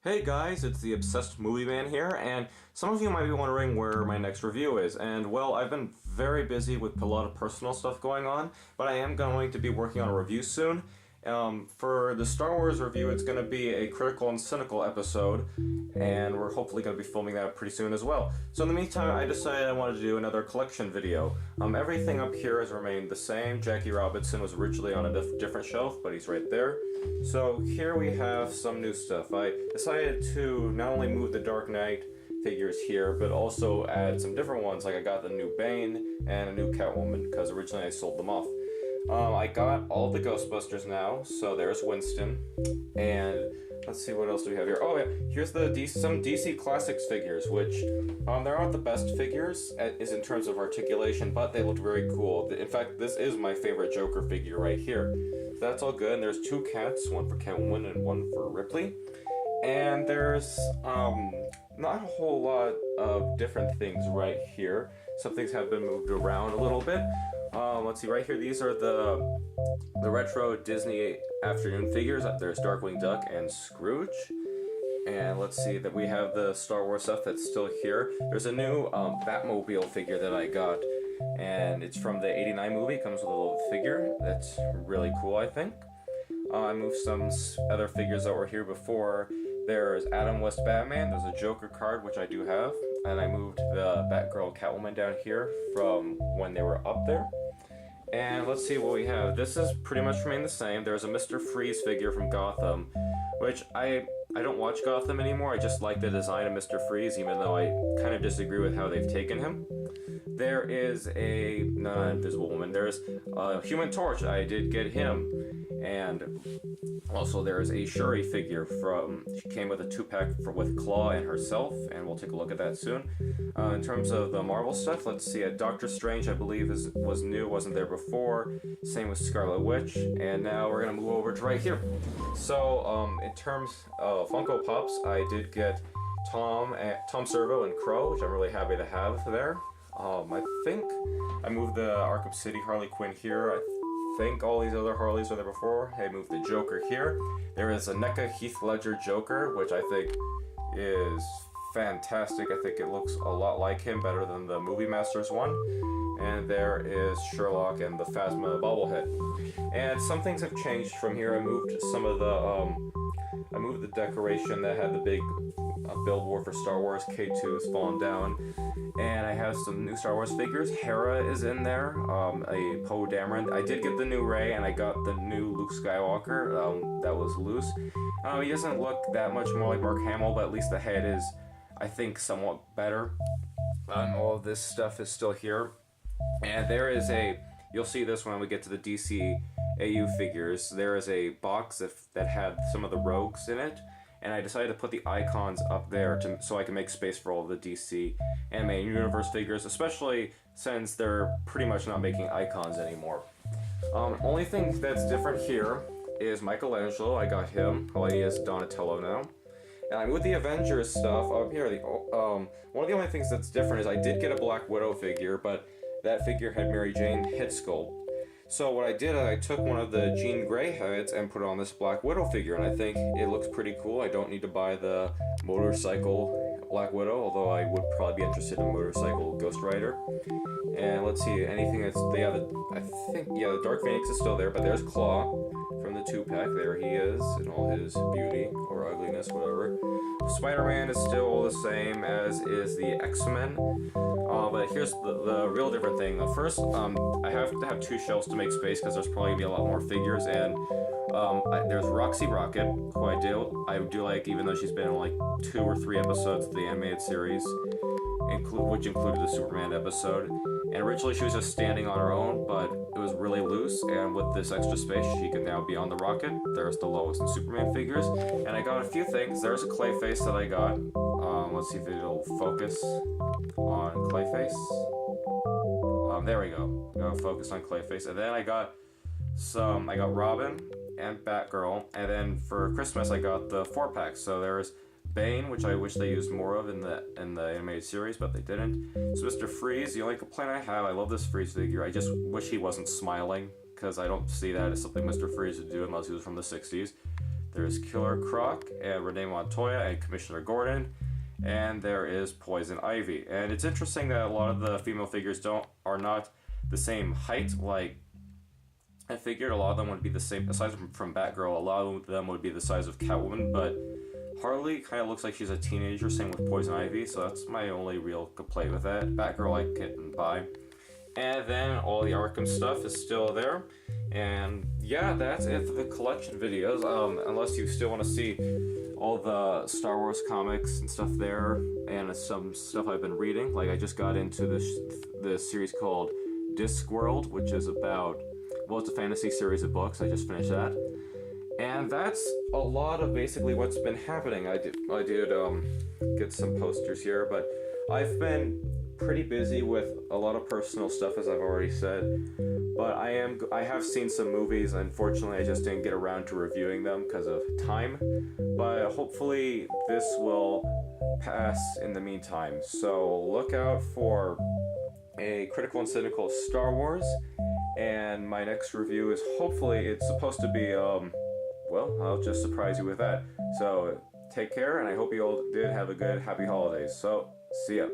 Hey guys, it's the Obsessed Movie Man here, and some of you might be wondering where my next review is, and well, I've been very busy with a lot of personal stuff going on, but I am going to be working on a review soon. For the Star Wars review, it's going to be a critical and cynical episode, and we're hopefully going to be filming that pretty soon as well. So in the meantime, I decided I wanted to do another collection video. Everything up here has remained the same. Jackie Robinson was originally on a different shelf, but he's right there. So here we have some new stuff. I decided to not only move the Dark Knight figures here, but also add some different ones, like I got the new Bane and a new Catwoman, because originally I sold them off. I got all of the Ghostbusters now, so there's Winston, and let's see what else do we have here. Oh yeah, here's some DC Classics figures, which they aren't the best figures is in terms of articulation, but they look very cool. In fact, this is my favorite Joker figure right here. So that's all good, and there's two cats, one for Catwoman and one for Ripley. And there's not a whole lot of different things right here. Some things have been moved around a little bit. Let's see, right here, these are the retro Disney afternoon figures. There's Darkwing Duck and Scrooge. And let's see that we have the Star Wars stuff that's still here. There's a new Batmobile figure that I got, and it's from the '89 movie. It comes with a little figure. That's really cool, I think. I moved some other figures that were here before. There's Adam West Batman. There's a Joker card, which I do have. And I moved the Batgirl Catwoman down here from when they were up there. And let's see what we have. This is pretty much remained the same. There's a Mr. Freeze figure from Gotham, which I don't watch Gotham anymore. I just like the design of Mr. Freeze, even though I kind of disagree with how they've taken him. There is a non-invisible woman. There's a Human Torch. I did get him. And also there is a Shuri figure she came with a 2-pack with Claw and herself, and we'll take a look at that soon. In terms of the Marvel stuff, let's see, Doctor Strange I believe was new, wasn't there before. Same with Scarlet Witch, and now we're gonna move over to right here. So in terms of Funko Pops, I did get Tom Servo and Crow, which I'm really happy to have there. I think I moved the Arkham City Harley Quinn here. I think all these other Harleys were there before. I moved the Joker here. There is a NECA Heath Ledger Joker, which I think is fantastic. I think it looks a lot like him, better than the Movie Masters one. And there is Sherlock and the Phasma bobblehead. And some things have changed from here. I moved some of the decoration that had the big billboard for Star Wars. K2 has fallen down. And I have some new Star Wars figures. Hera is in there, a Poe Dameron. I did get the new Rey, and I got the new Luke Skywalker that was loose. He doesn't look that much more like Mark Hamill, but at least the head is, I think, somewhat better. All of this stuff is still here. And there is you'll see this when we get to the DC AU figures. There is a box that had some of the rogues in it. And I decided to put the icons up there so I can make space for all the DC Animated Universe figures, especially since they're pretty much not making icons anymore. Only thing that's different here is Michelangelo. I got him. All he is Donatello now. And with the Avengers stuff up here, one of the only things that's different is I did get a Black Widow figure, but that figure had Mary Jane head sculpt. So what I did, I took one of the Jean Grey heads and put it on this Black Widow figure, and I think it looks pretty cool. I don't need to buy the motorcycle Black Widow, although I would probably be interested in motorcycle Ghost Rider. And let's see, anything that's, the Dark Phoenix is still there, but there's Claw from the 2-pack. There he is in all his beauty or ugliness, whatever. Spider-Man is still the same as is the X-Men. But here's the real different thing. First, I have to have 2 shelves to make space because there's probably going to be a lot more figures. And there's Roxy Rocket, who I do like, even though she's been in like 2 or 3 episodes of the animated series, which included the Superman episode. And originally she was just standing on her own, but it was really loose, and with this extra space she can now be on the rocket. There's the Lois and Superman figures. And I got a few things. There's a Clayface that I got. Let's see if it'll focus on Clayface. There we go. Go focus on Clayface. And then I got Robin and Batgirl, and then for Christmas I got the 4-pack. So there's Bane, which I wish they used more of in the animated series, but they didn't. So Mr. Freeze, the only complaint I have, I love this Freeze figure. I just wish he wasn't smiling, because I don't see that as something Mr. Freeze would do unless he was from the 60s. there's Killer Croc and Renee Montoya and Commissioner Gordon, and there is Poison Ivy. And it's interesting that a lot of the female figures are not the same height. Like, I figured a lot of them would be the same, aside from Batgirl, a lot of them would be the size of Catwoman, but Harley kind of looks like she's a teenager, same with Poison Ivy, so that's my only real complaint with that. Batgirl I can buy. And then all the Arkham stuff is still there. And yeah, that's it for the collection videos. Unless you still want to see all the Star Wars comics and stuff there, and some stuff I've been reading. Like, I just got into this series called Discworld, which is about, well, it's a fantasy series of books. I just finished that. And that's a lot of basically what's been happening. I did get some posters here, but I've been pretty busy with a lot of personal stuff, as I've already said. But I have seen some movies. Unfortunately, I just didn't get around to reviewing them because of time. But hopefully this will pass in the meantime. So look out for a Critical and Cynical Star Wars. And my next review is, hopefully, it's supposed to be, well, I'll just surprise you with that. So take care, and I hope you all did have a good, happy holidays. So, see ya.